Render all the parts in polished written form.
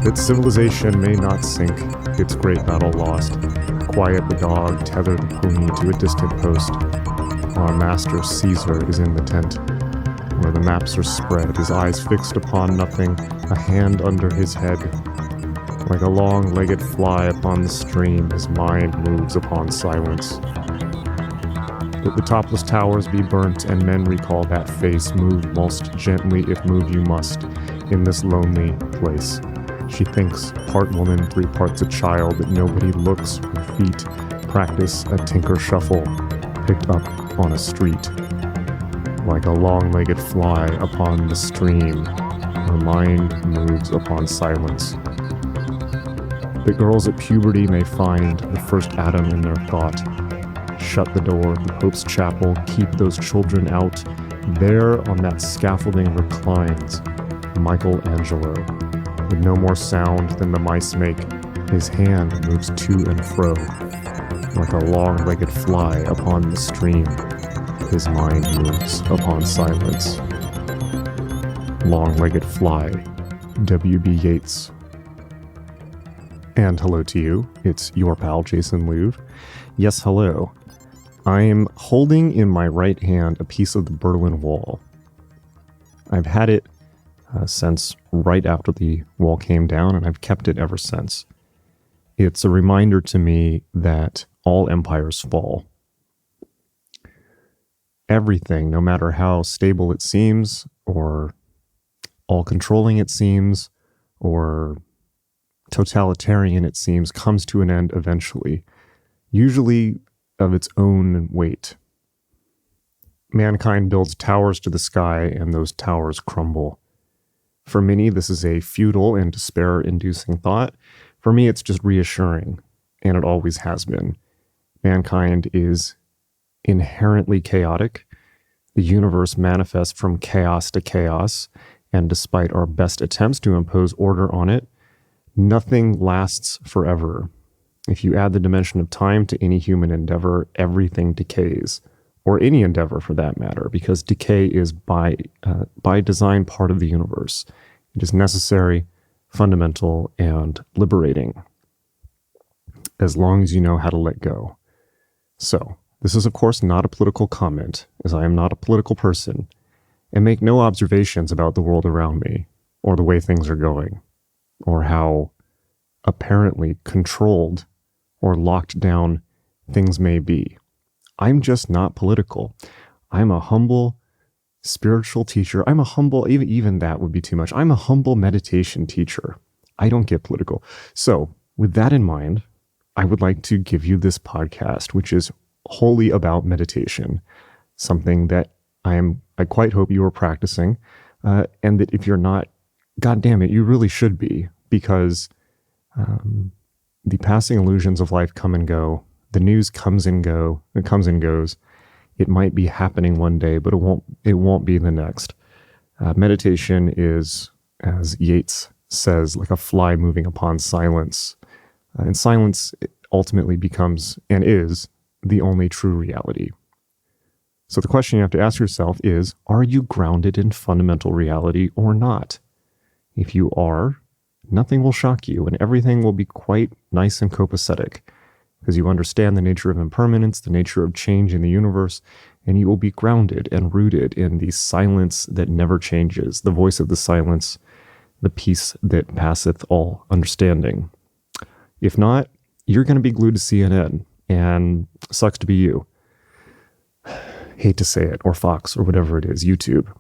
That civilization may not sink, its great battle lost. Quiet the dog, tether the pony to a distant post. Our master Caesar is in the tent, where the maps are spread, his eyes fixed upon nothing, a hand under his head. Like a long-legged fly upon the stream, his mind moves upon silence. That the topless towers be burnt, and men recall that face, move most gently if move you must, in this lonely place. She thinks, part woman, 3 parts a child, that nobody looks, her feet practice a tinker shuffle, picked up on a street. Like a long-legged fly upon the stream, her mind moves upon silence. The girls at puberty may find the first atom in their thought. Shut the door, the Pope's chapel, keep those children out. There on that scaffolding reclines Michelangelo. With no more sound than the mice make, his hand moves to and fro. Like a long-legged fly upon the stream, his mind moves upon silence. Long-legged fly, W.B. Yeats. And hello to you, it's your pal Jason Louv. Yes, hello. I am holding in my right hand a piece of the Berlin Wall. I've had it since right after the wall came down, and I've kept it ever since. It's a reminder to me that all empires fall. Everything, no matter how stable it seems, or all-controlling it seems, or totalitarian it seems, comes to an end eventually, usually of its own weight. Mankind builds towers to the sky, and those towers crumble. For many, this is a futile and despair-inducing thought. For me, it's just reassuring, and it always has been. Mankind is inherently chaotic. The universe manifests from chaos to chaos, and despite our best attempts to impose order on it, nothing lasts forever. If you add the dimension of time to any human endeavor, everything decays, or any endeavor for that matter, because decay is by design part of the universe. It is necessary, fundamental, and liberating, as long as you know how to let go. So, this is of course not a political comment, as I am not a political person, and make no observations about the world around me, or the way things are going, or how apparently controlled or locked down things may be. I'm just not political. I'm a humble spiritual teacher. I'm a humble, even that would be too much. I'm a humble meditation teacher. I don't get political. So with that in mind, I would like to give you this podcast, which is wholly about meditation, something that I quite hope you are practicing, and that if you're not, God damn it, you really should be, because the passing illusions of life come and go. The news comes and goes. It might be happening one day, but it won't be the next. Meditation is, as Yeats says, like a fly moving upon silence. And silence ultimately becomes and is the only true reality. So the question you have to ask yourself is, are you grounded in fundamental reality or not? If you are, nothing will shock you, and everything will be quite nice and copacetic, because you understand the nature of impermanence, the nature of change in the universe, and you will be grounded and rooted in the silence that never changes, the voice of the silence, the peace that passeth all understanding. If not, you're going to be glued to CNN, and sucks to be you. Hate to say it, or Fox, or whatever it is, YouTube.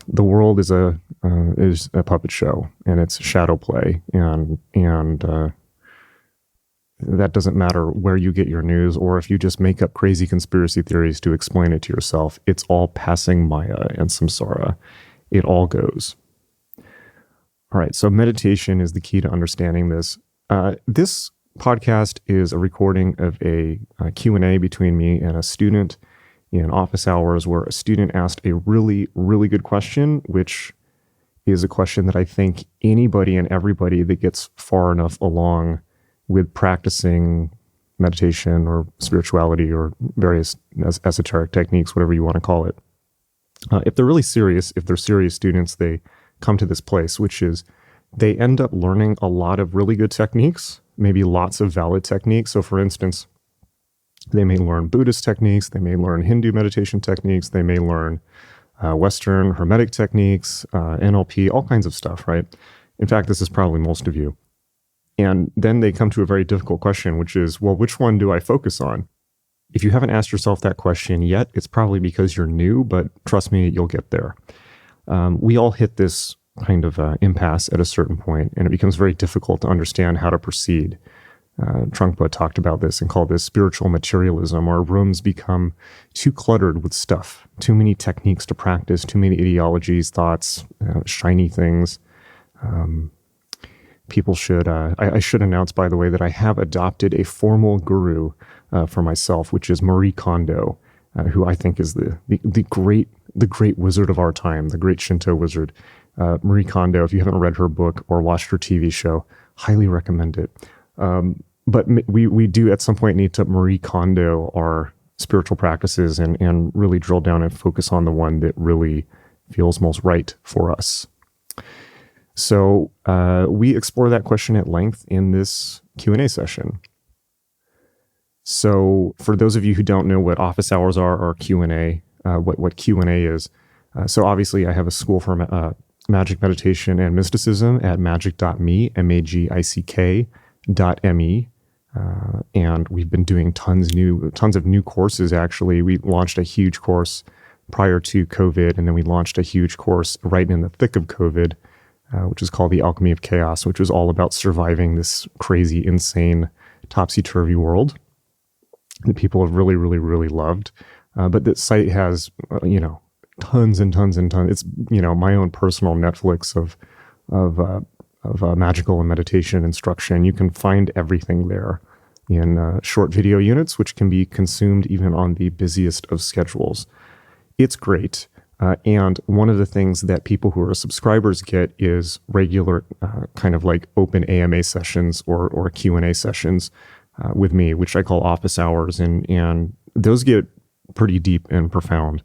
The world is a puppet show, and it's shadow play, and that doesn't matter where you get your news or if you just make up crazy conspiracy theories to explain it to yourself. It's all passing Maya and samsara. It all goes. All right, so meditation is the key to understanding this. This podcast is a recording of a Q&A between me and a student in office hours, where a student asked a really, really good question, which is a question that I think anybody and everybody that gets far enough along with practicing meditation or spirituality or various esoteric techniques, whatever you want to call it, if they're really serious, if they're serious students, they come to this place, which is they end up learning a lot of really good techniques, maybe lots of valid techniques. So for instance, they may learn Buddhist techniques, they may learn Hindu meditation techniques, they may learn Western Hermetic techniques, NLP, all kinds of stuff, right? In fact, this is probably most of you. And then they come to a very difficult question, which is, well, which one do I focus on? If you haven't asked yourself that question yet, it's probably because you're new, but trust me, you'll get there. We all hit this kind of impasse at a certain point, and it becomes very difficult to understand how to proceed. Trungpa talked about this and called this spiritual materialism. Our rooms become too cluttered with stuff, too many techniques to practice, too many ideologies, thoughts, shiny things. People should, I should announce, by the way, that I have adopted a formal guru for myself, which is Marie Kondo, who I think is the great wizard of our time, the great Shinto wizard. Marie Kondo, if you haven't read her book or watched her TV show, highly recommend it. But we do at some point need to Marie Kondo our spiritual practices and really drill down and focus on the one that really feels most right for us. So we explore that question at length in this Q&A session. So for those of you who don't know what office hours are or Q&A, what Q&A is, so obviously I have a school for magic meditation and mysticism at magic.me, magick.me. And we've been doing tons of new courses. Actually, we launched a huge course prior to COVID, and then we launched a huge course right in the thick of COVID, which is called The Alchemy of Chaos, which was all about surviving this crazy, insane, topsy-turvy world that people have really, really, really loved. But the site has, tons and tons and tons. It's, my own personal Netflix of magical and meditation instruction. You can find everything there in short video units, which can be consumed even on the busiest of schedules. It's great. And one of the things that people who are subscribers get is regular kind of like open AMA sessions or Q&A sessions with me, which I call office hours. And those get pretty deep and profound.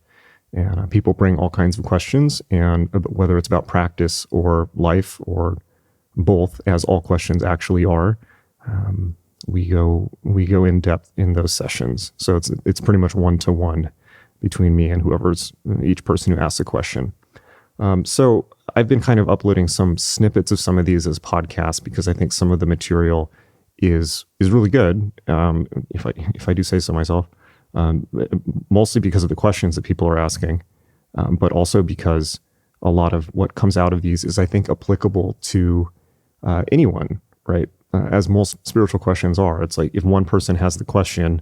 And people bring all kinds of questions, and whether it's about practice or life or both, as all questions actually are, we go in depth in those sessions. So it's pretty much one-to-one between me and each person who asks a question. So I've been kind of uploading some snippets of some of these as podcasts because I think some of the material is really good. If I do say so myself, mostly because of the questions that people are asking, but also because a lot of what comes out of these is, I think, applicable to anyone, right? As most spiritual questions are. It's like if one person has the question,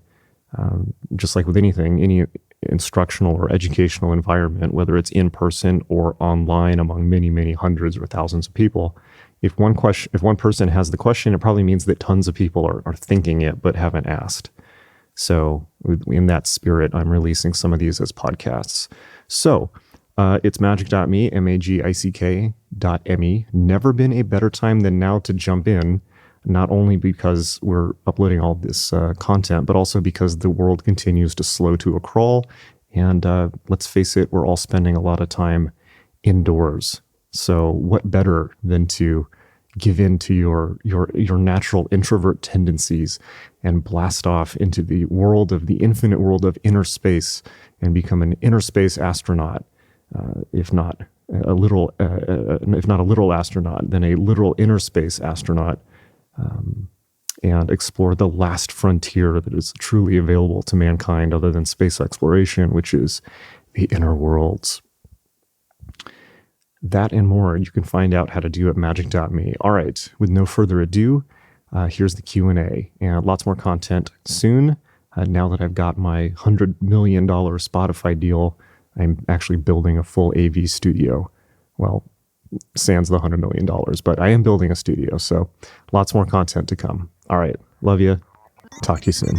just like with anything, any instructional or educational environment, whether it's in person or online among many, many hundreds or thousands of people, if one person has the question, it probably means that tons of people are thinking it but haven't asked. So in that spirit, I'm releasing some of these as podcasts. So it's magick.me, magick.me. Never been a better time than now to jump in, not only because we're uploading all this content, but also because the world continues to slow to a crawl. And let's face it, we're all spending a lot of time indoors. So what better than to give in to your natural introvert tendencies and blast off into the infinite world of inner space and become an inner space astronaut, if not a little astronaut, then a literal inner space astronaut, and explore the last frontier that is truly available to mankind other than space exploration, which is the inner worlds. That and more you can find out how to do at magick.me. All right, with no further ado, here's the Q&A, and lots more content soon. Now that I've got my $100 million Spotify deal, I'm actually building a full AV studio. Well, sans the $100 million, but I am building a studio, so lots more content to come. All right, love you. Talk to you soon.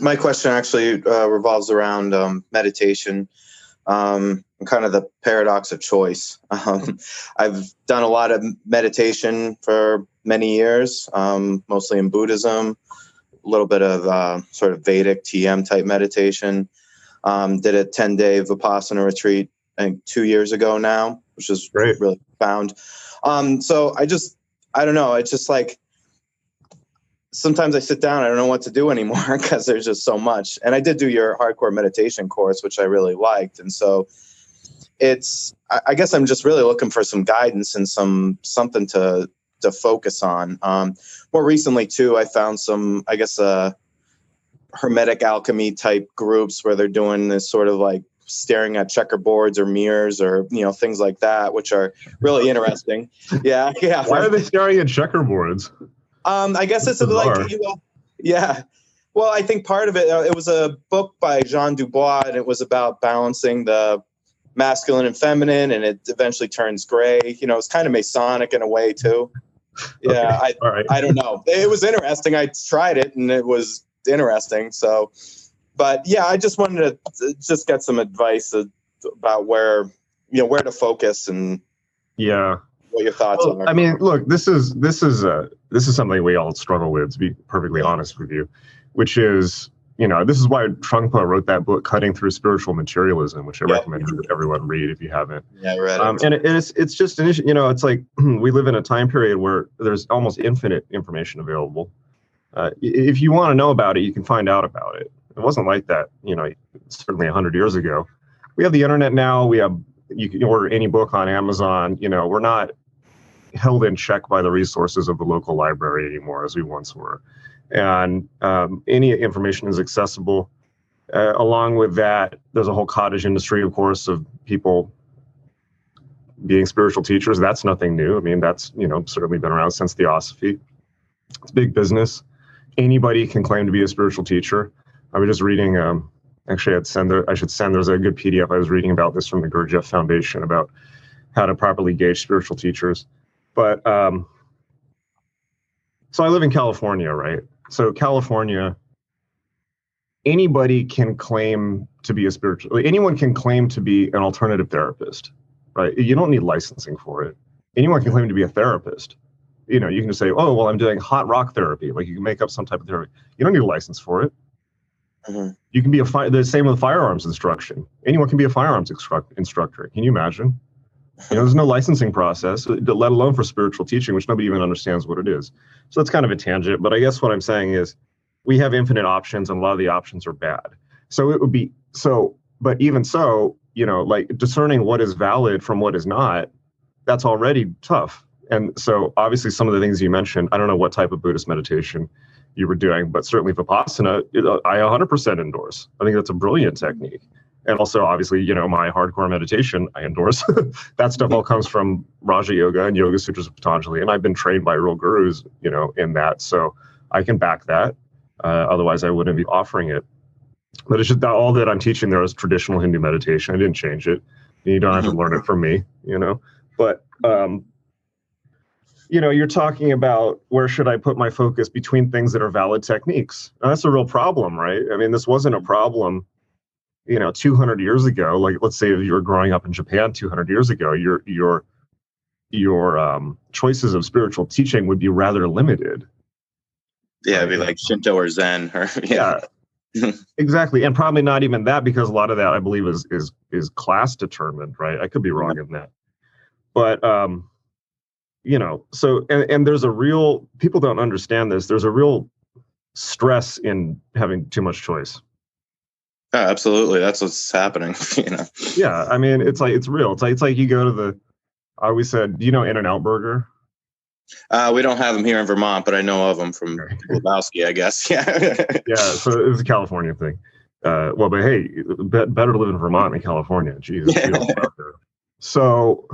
My question actually revolves around meditation, and kind of the paradox of choice. I've done a lot of meditation for many years, mostly in Buddhism, a little bit of sort of Vedic TM type meditation. Did a 10-day vipassana retreat, I think 2 years ago now, which is Great. really profound. So I don't know. It's just like, sometimes I sit down, I don't know what to do anymore because there's just so much. And I did do your hardcore meditation course, which I really liked. And so I guess I'm just really looking for some guidance and something to focus on. More recently too, I found some, I guess, hermetic alchemy type groups where they're doing this sort of like staring at checkerboards or mirrors or, things like that, which are really interesting. Yeah. Why are they staring at checkerboards? I guess it's like, yeah. Well, I think part of it, it was a book by Jean Dubois, and it was about balancing the masculine and feminine, and it eventually turns gray. It's kind of Masonic in a way too. Yeah, Okay. All right. I don't know. It was interesting. I tried it, and it was interesting. So, but yeah, I just wanted to just get some advice about where to focus and what your thoughts are. I mean, look, this is something we all struggle with, to be perfectly honest with you, which is, this is why Trungpa wrote that book, Cutting Through Spiritual Materialism, which I recommend everyone read if you haven't. Yeah, I read it. And it's just an issue. It's like we live in a time period where there's almost infinite information available. If you want to know about it, you can find out about it. It wasn't like that, certainly 100 years ago. We have the internet now. You can order any book on Amazon. We're not held in check by the resources of the local library anymore as we once were. And any information is accessible. Along with that, there's a whole cottage industry, of course, of people being spiritual teachers. That's nothing new. I mean, that's, certainly been around since Theosophy. It's big business. Anybody can claim to be a spiritual teacher. I was just reading, actually, I should send, there's a good PDF I was reading about this from the Gurdjieff Foundation about how to properly gauge spiritual teachers. But so I live in California, right? So California, anybody can claim to be anyone can claim to be an alternative therapist, right? You don't need licensing for it. Anyone can claim to be a therapist. You can just say, oh, well, I'm doing hot rock therapy. Like, you can make up some type of therapy. You don't need a license for it. Mm-hmm. You can be the same with firearms instruction. Anyone can be a firearms instructor. Can you imagine? There's no licensing process, let alone for spiritual teaching, which nobody even understands what it is. So that's kind of a tangent. But I guess what I'm saying is we have infinite options, and a lot of the options are bad. So it would be but even so, like discerning what is valid from what is not, that's already tough. And so obviously some of the things you mentioned, I don't know what type of Buddhist meditation you were doing, but certainly Vipassana, I 100% endorse. I think that's a brilliant technique. And also, obviously, my hardcore meditation, I endorse. That stuff all comes from Raja Yoga and Yoga Sutras of Patanjali. And I've been trained by real gurus, in that. So I can back that. Otherwise, I wouldn't be offering it. But it's just that all that I'm teaching there is traditional Hindu meditation. I didn't change it. You don't have to learn it from me, But, you're talking about where should I put my focus between things that are valid techniques. And that's a real problem, right? I mean, this wasn't a problem 200 years ago. Like, let's say if you were growing up in Japan 200 years ago, your choices of spiritual teaching would be rather limited. Yeah, it'd be like Shinto or Zen, or yeah. Exactly, and probably not even that, because a lot of that, I believe, is class determined, right? I could be wrong in that, but so and there's a real, people don't understand this. There's a real stress in having too much choice. Oh, absolutely. That's what's happening. Yeah, I mean, it's real. It's like you go to the. I always said, do you know In-N-Out Burger? We don't have them here in Vermont, but I know of them from Lebowski, I guess. Yeah. Yeah, so it's a California thing. Well, but hey, better to live in Vermont than California. Jeez, it's beautiful out there. So,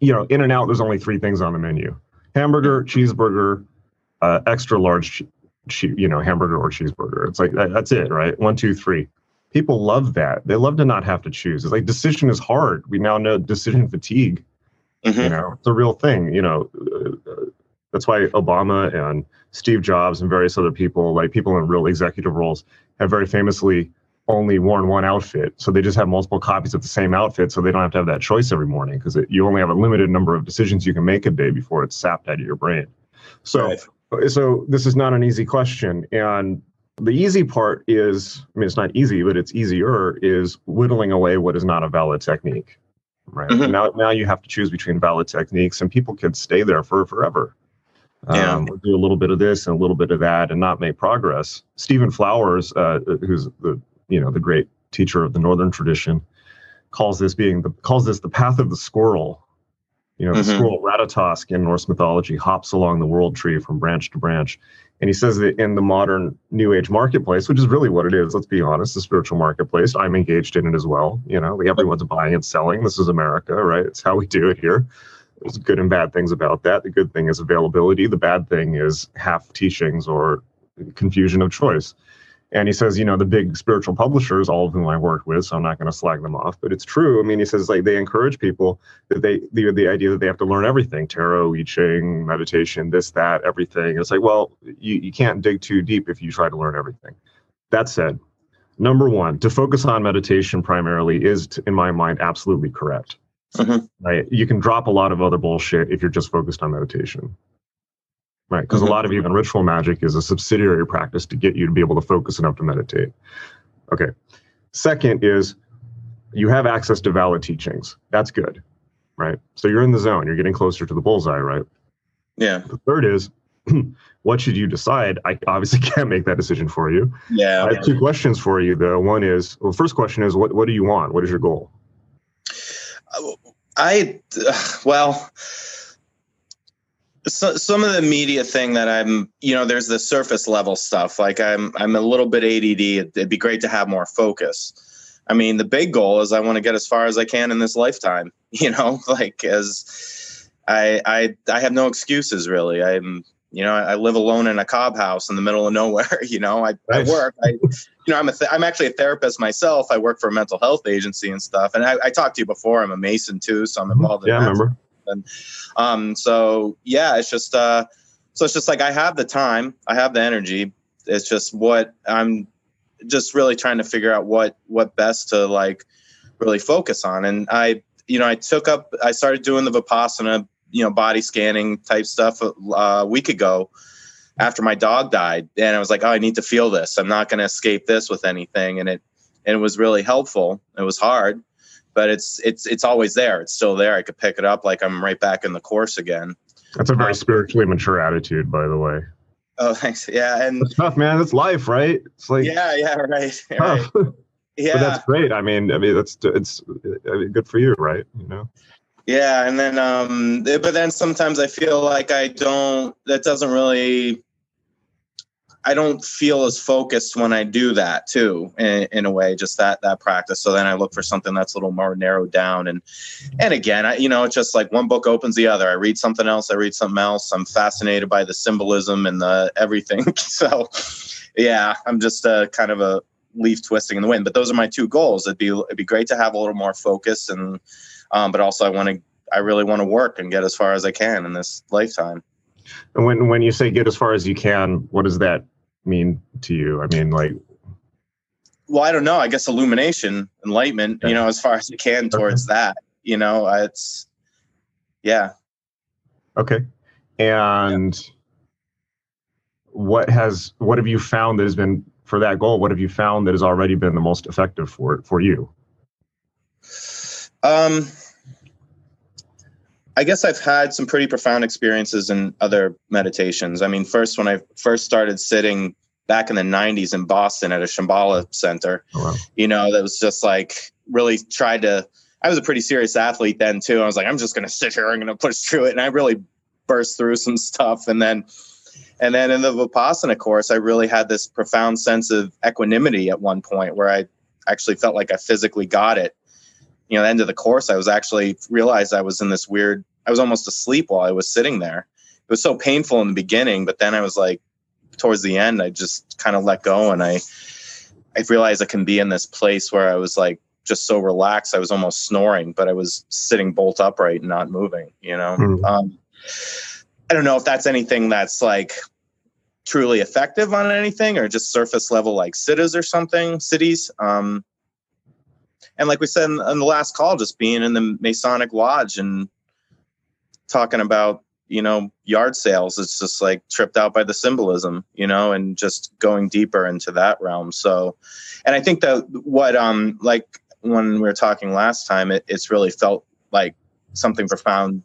In-N-Out, there's only three things on the menu: hamburger, cheeseburger, extra large, hamburger or cheeseburger. It's like that's it, right? 1, 2, 3. People love that. They love to not have to choose. It's like decision is hard. We now know decision fatigue. Mm-hmm. It's a real thing. That's why Obama and Steve Jobs and various other people, like people in real executive roles, have very famously only worn one outfit. So they just have multiple copies of the same outfit, so they don't have to have that choice every morning, because you only have a limited number of decisions you can make a day before it's sapped out of your brain. So, Right. so this is not an easy question. And the easy part is, I mean, it's not easy, but it's easier, is whittling away what is not a valid technique. Right. Mm-hmm. Now you have to choose between valid techniques, and people can stay there for forever. Yeah. We'll do a little bit of this and a little bit of that and not make progress. Stephen Flowers, who's the great teacher of the Northern tradition, calls this the path of the squirrel. The squirrel Ratatosk in Norse mythology hops along the world tree from branch to branch. And he says that in the modern New Age marketplace, which is really what it is, let's be honest, the spiritual marketplace, I'm engaged in it as well. Everyone's buying and selling. This is America, right? It's how we do it here. There's good and bad things about that. The good thing is availability. The bad thing is half teachings or confusion of choice. And he says, the big spiritual publishers, all of whom I work with, so I'm not going to slag them off, but it's true. I mean, he says, like, they encourage people that the idea that they have to learn everything: tarot, I Ching, meditation, this, that, everything. It's like, well, you can't dig too deep if you try to learn everything. That said, number one, to focus on meditation primarily is, in my mind, absolutely correct. Mm-hmm. Right? You can drop a lot of other bullshit if you're just focused on meditation. Right, because a lot of even ritual magic is a subsidiary practice to get you to be able to focus enough to meditate. Okay. Second is, you have access to valid teachings. That's good, right? So you're in the zone. You're getting closer to the bullseye, right? Yeah. The third is, what should you decide? I obviously can't make that decision for you. Yeah. I have two questions for you, though. One is, well, the first question is, what do you want? What is your goal? So some of the media thing that I'm, there's the surface level stuff. Like I'm a little bit ADD. It'd be great to have more focus. I mean, the big goal is I want to get as far as I can in this lifetime, as I have no excuses really. I live alone in a cob house in the middle of nowhere. I work. I'm actually a therapist myself. I work for a mental health agency and stuff. And I talked to you before. I'm a Mason too, so I'm involved in that. I remember. And so yeah, it's just like I have the time, I have the energy. It's just what I'm just really trying to figure out what best to like really focus on. And I started doing the vipassana, body scanning type stuff a week ago after my dog died. And I was like, oh, I need to feel this. I'm not going to escape this with anything. And it was really helpful. It was hard, but it's always there. It's still there. I could pick it up. Like I'm right back in the course again. That's a very spiritually mature attitude, by the way. Oh, thanks. Yeah. And it's tough, man. It's life, right? It's like, yeah, right. Right. Yeah. But that's great. I mean, it's good for you, right? Yeah. And then, but then sometimes I feel like I don't feel as focused when I do that too, in a way, just that practice. So then I look for something that's a little more narrowed down. And again, it's just like one book opens the other. I read something else. I'm fascinated by the symbolism and the everything. So yeah, I'm just kind of a leaf twisting in the wind, but those are my two goals. It'd be great to have a little more focus and, but also I really want to work and get as far as I can in this lifetime. And when you say get as far as you can, what does that mean to you? I mean, like, well, I don't know. I guess illumination, enlightenment, okay. As far as you can towards that, it's, yeah. Okay. And what have you found that has been, for that goal, what have you found that has already been the most effective for you? I guess I've had some pretty profound experiences in other meditations. I mean, when I first started sitting back in the 90s in Boston at a Shambhala center. Oh, wow. You know, that was just like really tried to, I was a pretty serious athlete then too. I was like, I'm just going to sit here. I'm going to push through it. And I really burst through some stuff. And then in the Vipassana course, I really had this profound sense of equanimity at one point where I actually felt like I physically got it. You know, at the end of the course, I was actually realized I was in this weird, I was almost asleep while I was sitting there. It was so painful in the beginning, but then I was like, towards the end, I just kind of let go, and I realized I can be in this place where I was like just so relaxed. I was almost snoring, but I was sitting bolt upright and not moving, you know? I don't know if that's anything that's like truly effective on anything or just surface level, like cities. And like we said in the last call, just being in the Masonic Lodge and talking about, you know, yard sales, it's just like tripped out by the symbolism, you know, and just going deeper into that realm. So, and I think that what, like when we were talking last time, it's really felt like something profound.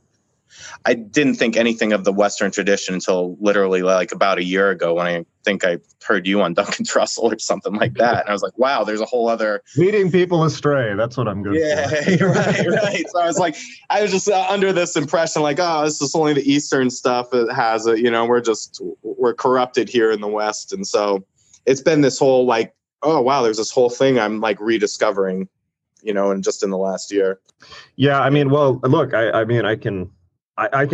I didn't think anything of the Western tradition until literally like about a year ago when I think I heard you on Duncan Trussell or something like that. And I was like, wow, there's a whole other... Leading people astray. That's what I'm good for. Right. So I was just under this impression like, oh, this is only the Eastern stuff that has it. You know, we're corrupted here in the West. And so it's been this whole like, oh, wow, there's this whole thing I'm like rediscovering, you know, and just in the last year. Yeah. I mean, well, look, I mean, I can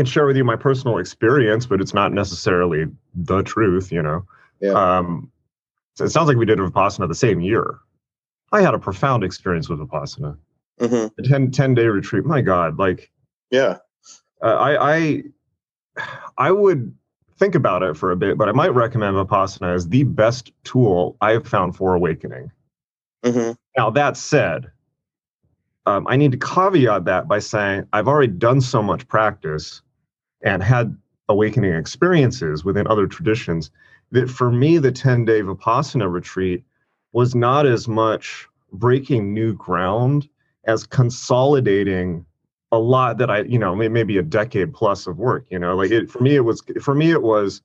share with you my personal experience, but it's not necessarily the truth, you know. Yeah. So it sounds like we did Vipassana the same year. I had a profound experience with Vipassana. A 10-day retreat. My God, like, yeah. I would think about it for a bit, but I might recommend Vipassana as the best tool I've found for awakening. Now, that said, I need to caveat that by saying I've already done so much practice and had awakening experiences within other traditions that for me, the 10-day Vipassana retreat was not as much breaking new ground as consolidating a lot that I, you know, maybe a decade plus of work, you know, like for me, it was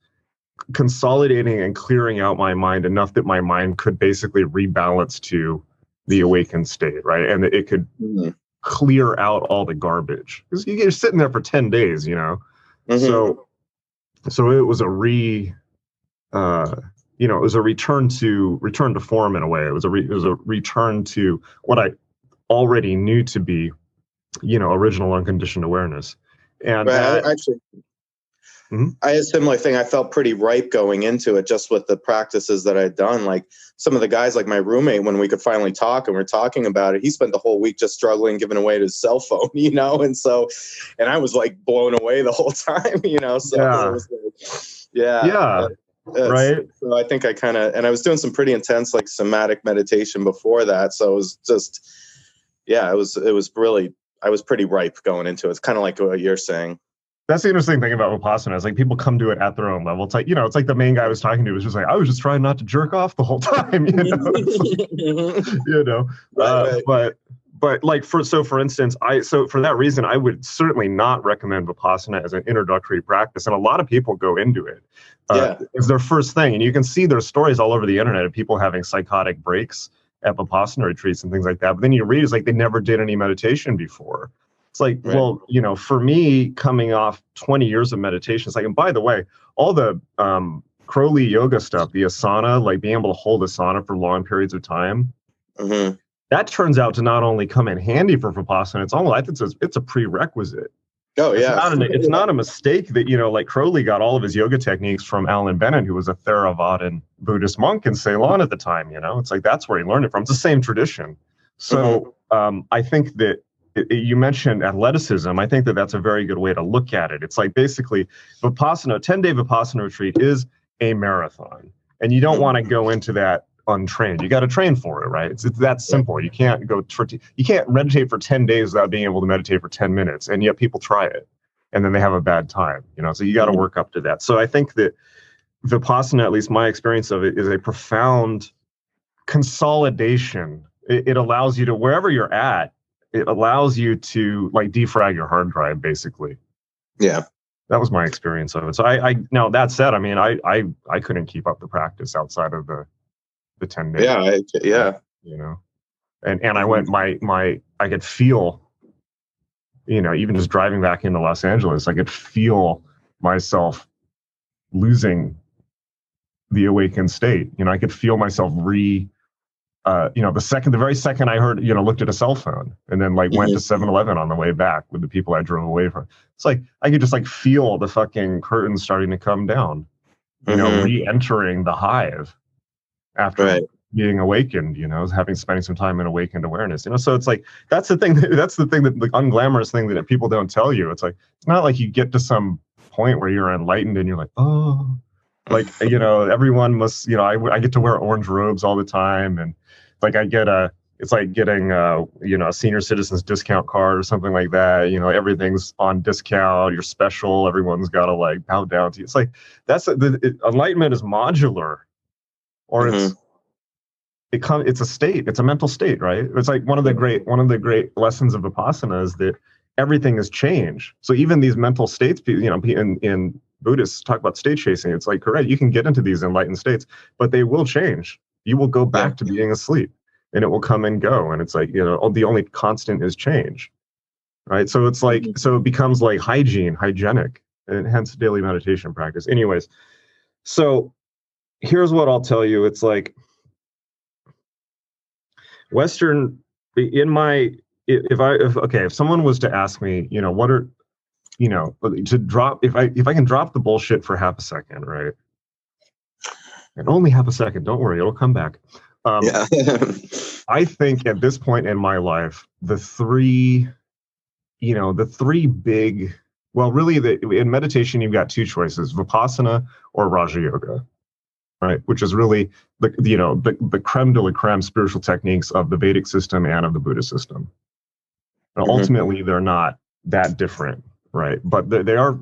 consolidating and clearing out my mind enough that my mind could basically rebalance to the awakened state, right? And it could clear out all the garbage. Because you're sitting there for 10 days, you know? So it was a return to form in a way. It was a return to what I already knew to be, you know, original unconditioned awareness. And right, I had a similar thing. I felt pretty ripe going into it just with the practices that I'd done. Like some of the guys, like my roommate, when we could finally talk and we're talking about it, he spent the whole week just struggling, giving away his cell phone, you know? And I was like blown away the whole time, you know? So it was like, right. So I think and I was doing some pretty intense, like somatic meditation before that. So it was just, it was really, I was pretty ripe going into it. It's kind of like what you're saying. That's the interesting thing about Vipassana is like people come to it at their own level. It's like, you know, it's like the main guy I was talking to was just like, I was just trying not to jerk off the whole time, you know, you know, right. But like for instance, for that reason, I would certainly not recommend Vipassana as an introductory practice. And a lot of people go into it as their first thing. And you can see their stories all over the internet of people having psychotic breaks at Vipassana retreats and things like that. But then you read, it's like they never did any meditation before. It's like, right. Well, you know, for me, coming off 20 years of meditation, it's like, and by the way, all the Crowley yoga stuff, the asana, like being able to hold asana for long periods of time, that turns out to not only come in handy for Vipassana, it's a prerequisite. Oh, yeah. It's not a mistake that, you know, like Crowley got all of his yoga techniques from Alan Bennett, who was a Theravadan Buddhist monk in Ceylon at the time, you know, it's like, that's where he learned it from. It's the same tradition. So I think that you mentioned athleticism. I think that that's a very good way to look at it. It's like basically Vipassana, 10-day Vipassana retreat is a marathon. And you don't want to go into that untrained. You got to train for it, right? It's that simple. You can't you can't meditate for 10 days without being able to meditate for 10 minutes. And yet people try it and then they have a bad time, you know, so you got to work up to that. So I think that Vipassana, at least my experience of it, is a profound consolidation. It allows you to, wherever you're at, it allows you to like defrag your hard drive, basically. Yeah. That was my experience of it. So I now that said, I mean, I couldn't keep up the practice outside of the 10 days. Yeah. You know, and I went I could feel, you know, even just driving back into Los Angeles, I could feel myself losing the awakened state. You know, I could feel myself you know, the very second I heard, you know, looked at a cell phone and then like went to 7-Eleven on the way back with the people I drove away from. It's like, I could just like feel the fucking curtains starting to come down, you know, re-entering the hive after being awakened, you know, spending some time in awakened awareness, you know. So it's like, that's the thing that the unglamorous thing that people don't tell you. It's like, it's not like you get to some point where you're enlightened and you're like, oh, like, you know, everyone must, you know, I get to wear orange robes all the time. And like, it's like getting, you know, a senior citizens discount card or something like that. You know, everything's on discount. You're special. Everyone's got to like bow down to you. It's like, enlightenment is modular, or it's a state. It's a mental state, right? It's like one of the great lessons of vipassana is that everything is change. So even these mental states, you know, in Buddhists talk about state chasing. It's like, correct, you can get into these enlightened states, but they will change. You will go back to being asleep, and it will come and go. And it's like, you know, the only constant is change, right? So it's like, so it becomes like hygienic, and hence daily meditation practice. Anyways, so here's what I'll tell you. It's like Western, if someone was to ask me, you know, what are, you know, to drop, if I can drop the bullshit for half a second, right? And only half a second, don't worry, it'll come back. I think at this point in my life, the three big, well, really in meditation, you've got two choices: Vipassana or Raja Yoga, right? Which is really the creme de la creme spiritual techniques of the Vedic system and of the Buddhist system. Now, ultimately, they're not that different, right? But they are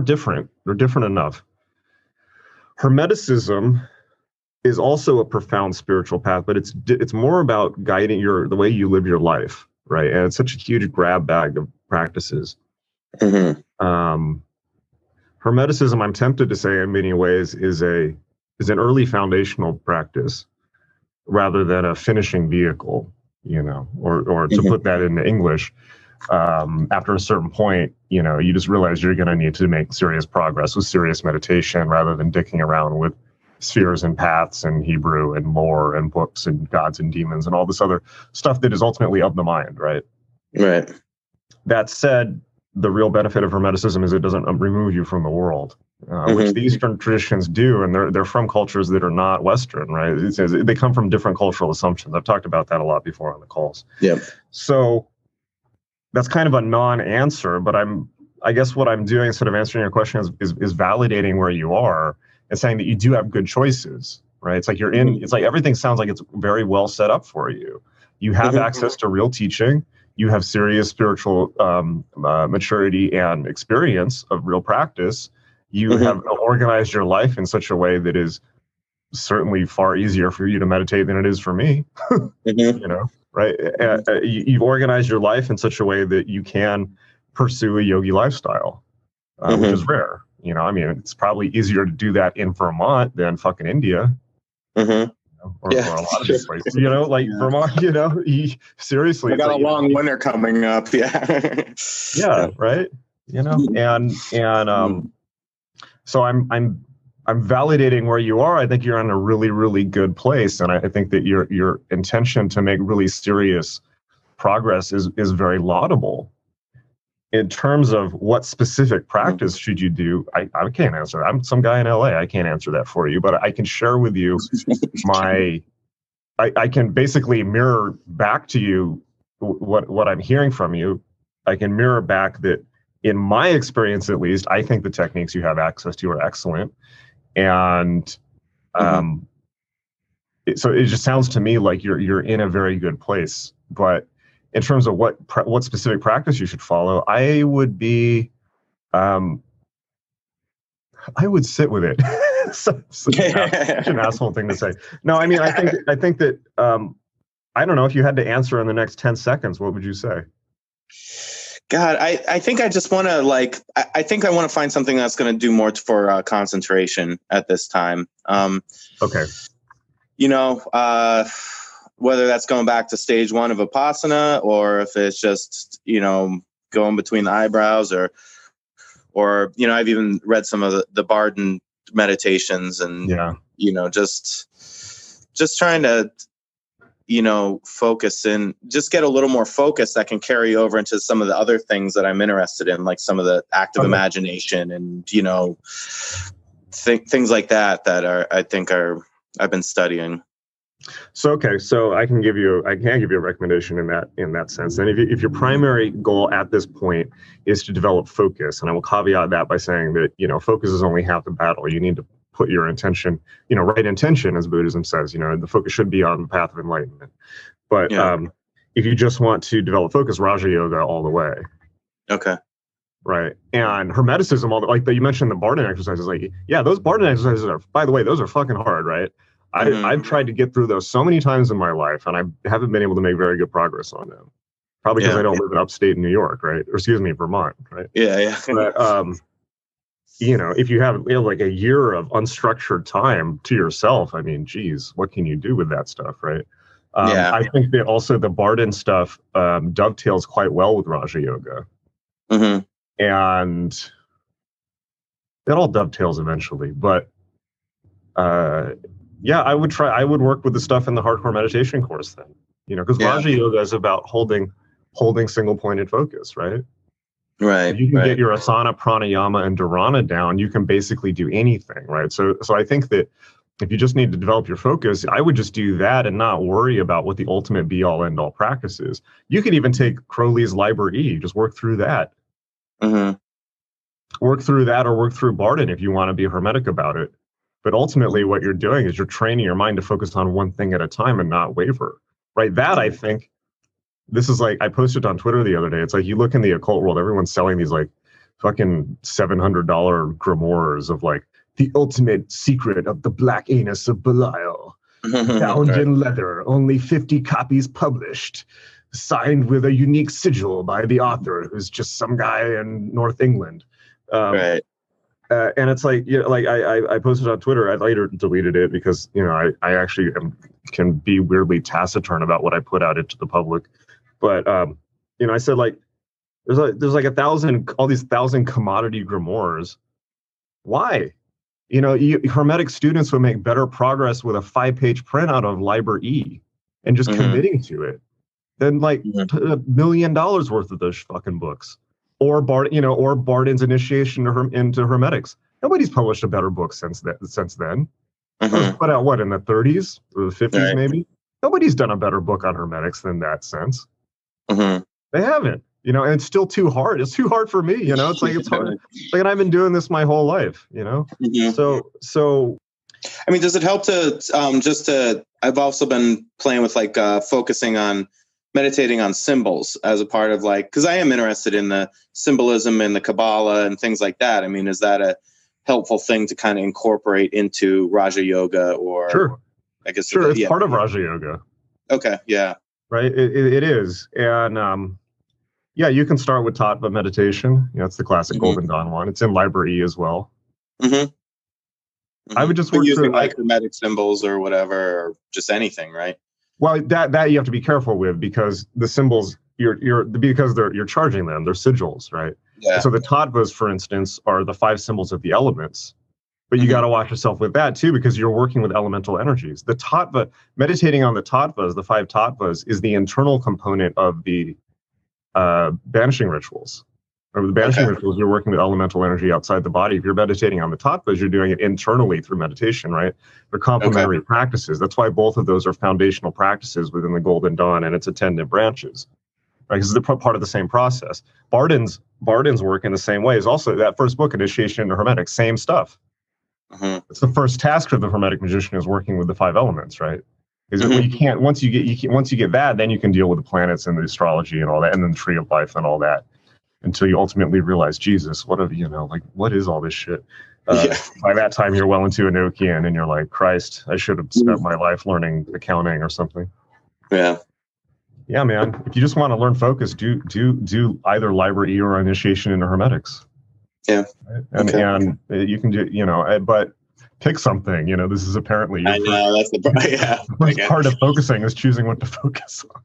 different. They're different enough. Hermeticism is also a profound spiritual path, but it's more about guiding the way you live your life, right? And it's such a huge grab bag of practices. Hermeticism, I'm tempted to say, in many ways, is an early foundational practice rather than a finishing vehicle, you know, or to put that into English. After a certain point, you know, you just realize you're going to need to make serious progress with serious meditation rather than dicking around with spheres and paths and Hebrew and lore and books and gods and demons and all this other stuff that is ultimately of the mind, right? Right. That said, the real benefit of Hermeticism is it doesn't remove you from the world, which the Eastern traditions do, and they're from cultures that are not Western, right? They come from different cultural assumptions. I've talked about that a lot before on the calls. Yeah. So that's kind of a non-answer, but I guess what I'm doing instead of answering your question is validating where you are and saying that you do have good choices, right? It's like it's like everything sounds like it's very well set up for you. You have access to real teaching. You have serious spiritual maturity and experience of real practice. You have organized your life in such a way that is certainly far easier for you to meditate than it is for me, you know, right? You've organized your life in such a way that you can pursue a yogi lifestyle, which is rare. You know, I mean, it's probably easier to do that in Vermont than fucking India. Or a lot of these places, you know, like Vermont, you know, seriously. I got a long winter coming up. Yeah, right. You know, and so I'm validating where you are. I think you're in a really, really good place, and I think that your intention to make really serious progress is very laudable. In terms of what specific practice should you do, I can't answer. I'm some guy in LA. I can't answer that for you, but I can share with you I can basically mirror back to you what I'm hearing from you. I can mirror back that in my experience, at least, I think the techniques you have access to are excellent. And so it just sounds to me like you're in a very good place. But in terms of what specific practice you should follow, I would sit with it. Such an asshole thing to say. No, I mean, I think that I don't know, if you had to answer in the next 10 seconds, what would you say? God, I think I just want to I think I want to find something that's going to do more for concentration at this time. Okay. Whether that's going back to stage 1 of vipassana, or if it's just, going between the eyebrows, or I've even read some of the Barden meditations, and, just trying to, focus and just get a little more focus that can carry over into some of the other things that I'm interested in, like some of the active imagination and, things like that I've been studying. So I can give you a recommendation in that sense. And if your primary goal at this point is to develop focus, and I will caveat that by saying that focus is only half the battle. You need to put your intention, right intention, as Buddhism says. The focus should be on the path of enlightenment. But if you just want to develop focus, Raja Yoga all the way. Okay. Right. And Hermeticism, you mentioned the Barden exercises. Those Barden exercises are, by the way, those are fucking hard, right? I've tried to get through those so many times in my life, and I haven't been able to make very good progress on them. Probably because I don't live in upstate New York, right? Or excuse me, Vermont, right? Yeah. But if you have like a year of unstructured time to yourself, I mean, geez, what can you do with that stuff, right? I think that also the Barden stuff dovetails quite well with Raja Yoga, and it all dovetails eventually, but. I would work with the stuff in the hardcore meditation course then, because Raja Yoga is about holding single pointed focus, right? Right. If you can get your asana, pranayama, and dharana down, you can basically do anything, right? So I think that if you just need to develop your focus, I would just do that and not worry about what the ultimate be all end all practice is. You could even take Crowley's Liber E, just work through that. Work through that, or work through Barden if you want to be hermetic about it. But ultimately, what you're doing is you're training your mind to focus on one thing at a time and not waver, right? That, I think, this is I posted on Twitter the other day. It's you look in the occult world, everyone's selling these fucking $700 grimoires of the ultimate secret of the black anus of Belial, bound in leather, only 50 copies published, signed with a unique sigil by the author, who's just some guy in North England. Right. And it's I posted on Twitter. I later deleted it because I actually can be weirdly taciturn about what I put out into the public. But I said there's 1,000, all these 1,000 commodity grimoires. Why? Hermetic students would make better progress with a 5-page printout of Liber E and just committing to it than $1 million worth of those fucking books. Or Barden's initiation into hermetics. Nobody's published a better book since then. It was put out in the 30s or the 50s, maybe. Nobody's done a better book on hermetics than that since. They haven't. And it's still too hard. It's too hard for me. It's hard. And I've been doing this my whole life. So. I mean, does it help to I've also been playing with focusing on meditating on symbols as a part of because I am interested in the symbolism and the Kabbalah and things like that. I mean, is that a helpful thing to kind of incorporate into Raja Yoga, or? Sure. I guess. Sure. It's part of Raja Yoga. Okay. Yeah. Right. It is. And you can start with Tattva meditation. It's the classic Golden Dawn one. It's in Liber E as well. I would just work using hermetic symbols or whatever, or just anything, right? Well, that you have to be careful with, because the symbols you're charging them. They're sigils, right? Yeah. So the tattvas, for instance, are the 5 symbols of the elements. But you got to watch yourself with that too, because you're working with elemental energies. The tattva, meditating on the tattvas, the 5 tattvas, is the internal component of the banishing rituals. Or the banishing rituals, you're working with elemental energy outside the body. If you're meditating on the tattvas, you're doing it internally through meditation, right? They're complementary practices. That's why both of those are foundational practices within the Golden Dawn and its attendant branches, right? Because they're part of the same process. Barden's work in the same way is also that first book, Initiation into Hermetics, same stuff. It's the first task of the Hermetic magician is working with the 5 elements, right? Is it you can't once you get that, then you can deal with the planets and the astrology and all that, and then the tree of life and all that. Until you ultimately realize, Jesus, what is all this shit? By that time, you're well into Enochian, and you're like, Christ, I should have spent my life learning accounting or something. Yeah. Yeah, man. If you just want to learn focus, do either Liber E or Initiation into Hermetics. Yeah. Right? And you can do, but pick something. This is apparently your I know that's the part. Yeah. the first part of focusing is choosing what to focus on.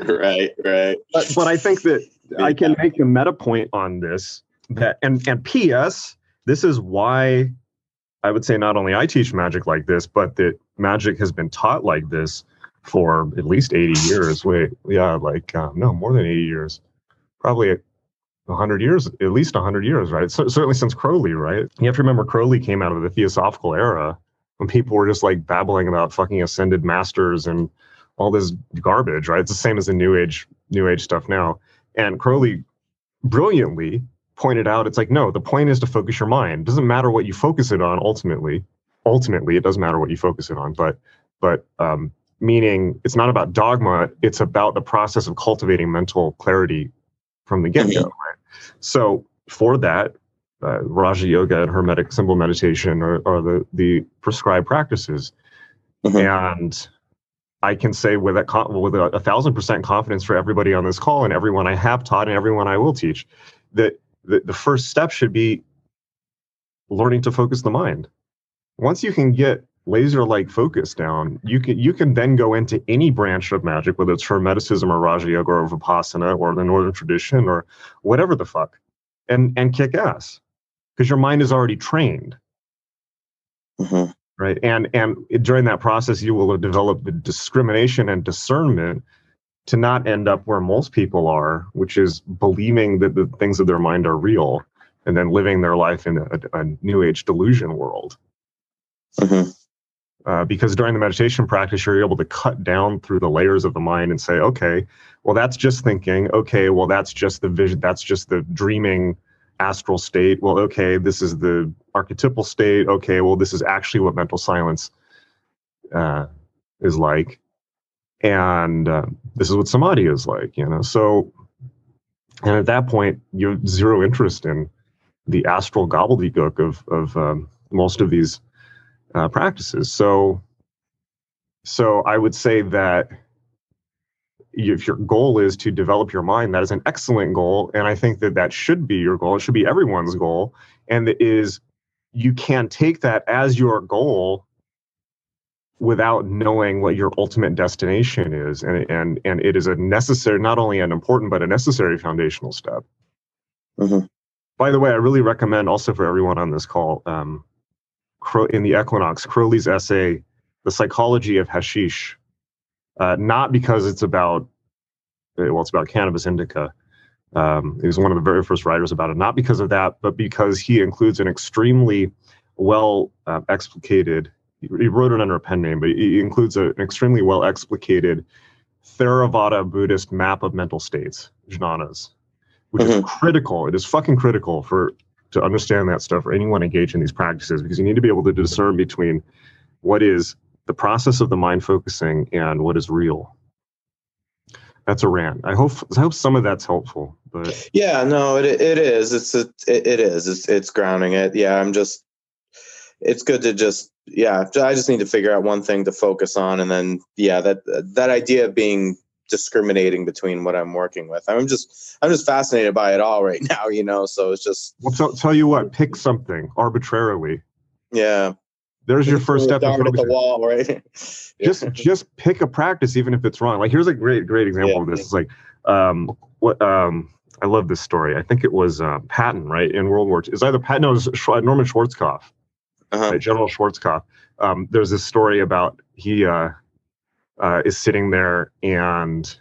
Right. But I think that I can make a meta point on this, that and P.S. This is why I would say not only I teach magic like this, but that magic has been taught like this for at least 80 years. No, more than 80 years. Probably 100 years, at least 100 years, right? So, certainly since Crowley, right? You have to remember Crowley came out of the Theosophical era when people were just like babbling about fucking ascended masters and all this garbage, right? It's the same as the New Age stuff now. And Crowley brilliantly pointed out, it's like, no, the point is to focus your mind. It doesn't matter what you focus it on ultimately. Ultimately, it doesn't matter what you focus it on, but meaning it's not about dogma, it's about the process of cultivating mental clarity from the get-go. Right? So for that, Raja Yoga and Hermetic symbol meditation are the prescribed practices. And I can say with a 1,000% confidence for everybody on this call and everyone I have taught and everyone I will teach, that the first step should be learning to focus the mind. Once you can get laser-like focus down, you can then go into any branch of magic, whether it's Hermeticism or Raja Yoga or Vipassana or the Northern tradition or whatever the fuck, and kick ass, because your mind is already trained. Right, and during that process, you will have developed the discrimination and discernment to not end up where most people are, which is believing that the things of their mind are real, and then living their life in a New Age delusion world. Because during the meditation practice, you're able to cut down through the layers of the mind and say, okay, well, that's just thinking. Okay, well, that's just the vision. That's just the dreaming astral state. Well, okay, this is the archetypal state. Okay, well, this is actually what mental silence is like. And this is what samadhi is like, So, and at that point, you have zero interest in the astral gobbledygook of most of these practices. So I would say that if your goal is to develop your mind, that is an excellent goal, and I think that should be your goal. It should be everyone's goal, and that is, you can take that as your goal without knowing what your ultimate destination is, and it is a necessary, not only an important but a necessary foundational step. By the way, I really recommend also for everyone on this call, in the Equinox, Crowley's essay, The Psychology of Hashish, not because it's about cannabis indica. He was one of the very first writers about it, not because of that, but because he includes an extremely well explicated, he wrote it under a pen name, but he includes an extremely well explicated Theravada Buddhist map of mental states, jhanas, which is critical. It is fucking critical to understand that stuff for anyone engaged in these practices, because you need to be able to discern between what is the process of the mind focusing and what is real. That's a rant. I hope some of that's helpful. But yeah, no, it is. It is. It's grounding it. Yeah, it's good to just, I just need to figure out one thing to focus on, and then that idea of being discriminating between what I'm working with. I'm just fascinated by it all right now, so it's just. Well, tell you what, pick something arbitrarily. Yeah. There's your first step. At the wall, right? just pick a practice, even if it's wrong. Like, here's a great example of this. It's like, I love this story. I think it was Patton, right, in World War II. It's either Patton, no, it was Norman Schwarzkopf, right, General Schwarzkopf. There's this story about he is sitting there and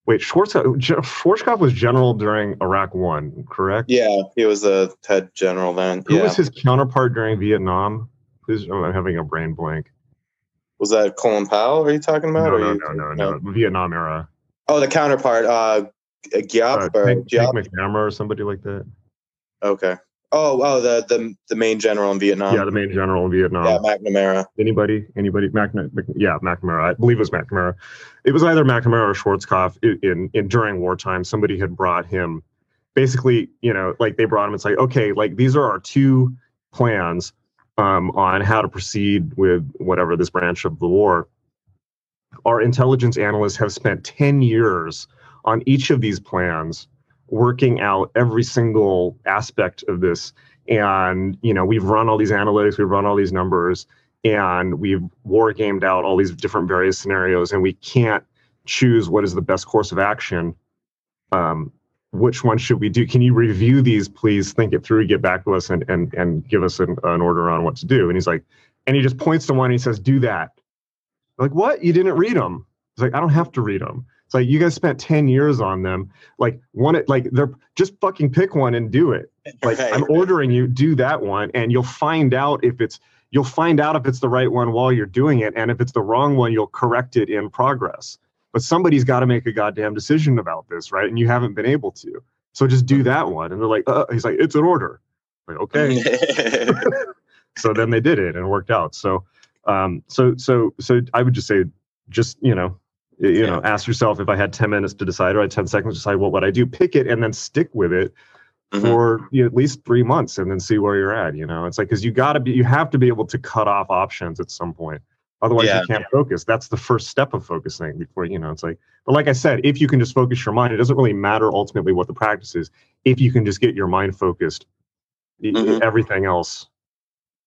wait, Schwarzkopf was general during Iraq One, correct? Yeah, he was the head general then. Who was his counterpart during Vietnam? I'm having a brain blank. Was that Colin Powell? Are you talking about? No. Vietnam era. Oh, the counterpart, Giap McNamara or somebody like that. Okay. Oh, the main general in Vietnam. Yeah, the main general in Vietnam. Yeah, McNamara. Anybody? McNamara. I believe it was McNamara. It was either McNamara or Schwarzkopf. In during wartime, somebody had brought him. Basically, like they brought him. It's like, okay, like these are our two plans on how to proceed with whatever this branch of the war. our intelligence analysts have spent 10 years on each of these plans, working out every single aspect of this. And, we've run all these analytics, we've run all these numbers, and we've war gamed out all these different various scenarios, and we can't choose what is the best course of action. Which one should we do? Can you review these, please? Think it through, get back to us, and give us an order on what to do. And he's like, and he just points to one and he says, do that. Like, what? You didn't read them. It's like, I don't have to read them. It's like, you guys spent 10 years on them. Like, they're just fucking pick one and do it. Like, right. I'm ordering you, do that one, and you'll find out if it's the right one while you're doing it. And if it's the wrong one, you'll correct it in progress. But somebody's got to make a goddamn decision about this, right? And you haven't been able to. So just do that one. And they're like, he's like, it's an order. Like, okay. So then they did it and it worked out. So so I would just say, just, ask yourself, if I had 10 minutes to decide, or I had 10 seconds to decide, what would I do? Pick it and then stick with it for at least 3 months, and then see where you're at. It's like, because you have to be able to cut off options at some point. Otherwise, you can't focus. That's the first step of focusing before, it's like, but like I said, if you can just focus your mind, it doesn't really matter ultimately what the practice is. If you can just get your mind focused, everything else,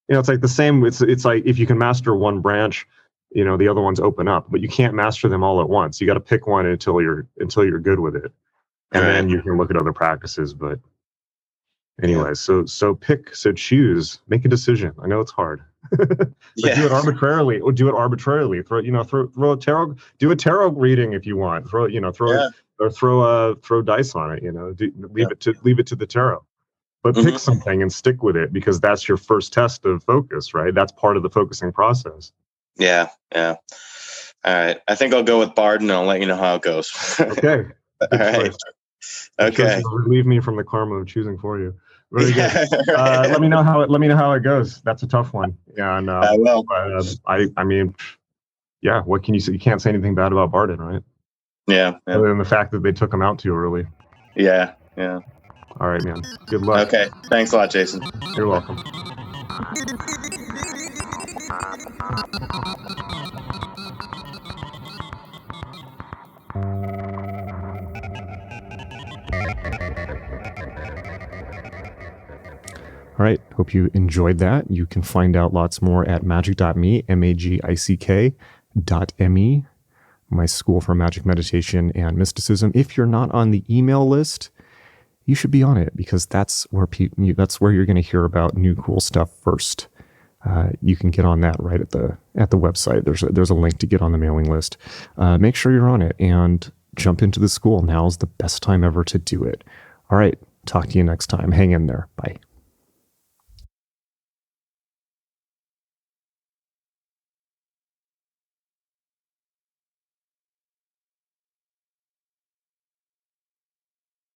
it's like the same. It's like, if you can master one branch, the other ones open up, but you can't master them all at once. You got to pick one until you're good with it. And then you can look at other practices. But anyway, so choose, make a decision. I know it's hard. But do it arbitrarily, or do it arbitrarily. Throw a tarot, do a tarot reading if you want. Throw dice on it. Leave it to the tarot. But pick something and stick with it, because that's your first test of focus, right? That's part of the focusing process. Yeah. All right. I think I'll go with Bard, and I'll let you know how it goes. Okay. All right. Okay. Relieve me from the karma of choosing for you. Very good. Let me know how it goes. That's a tough one. Yeah, and I will. I mean, yeah. What can you say? You can't say anything bad about Barden, right? Yeah. Other than the fact that they took him out too early. Yeah. All right, man. Good luck. Okay. Thanks a lot, Jason. You're welcome. All right. Hope you enjoyed that. You can find out lots more at magic.me, magick.me, my school for magic meditation and mysticism. If you're not on the email list, you should be on it, because that's where you're going to hear about new cool stuff first. You can get on that right at the website. There's a link to get on the mailing list. Make sure you're on it and jump into the school. Now's the best time ever to do it. All right. Talk to you next time. Hang in there. Bye.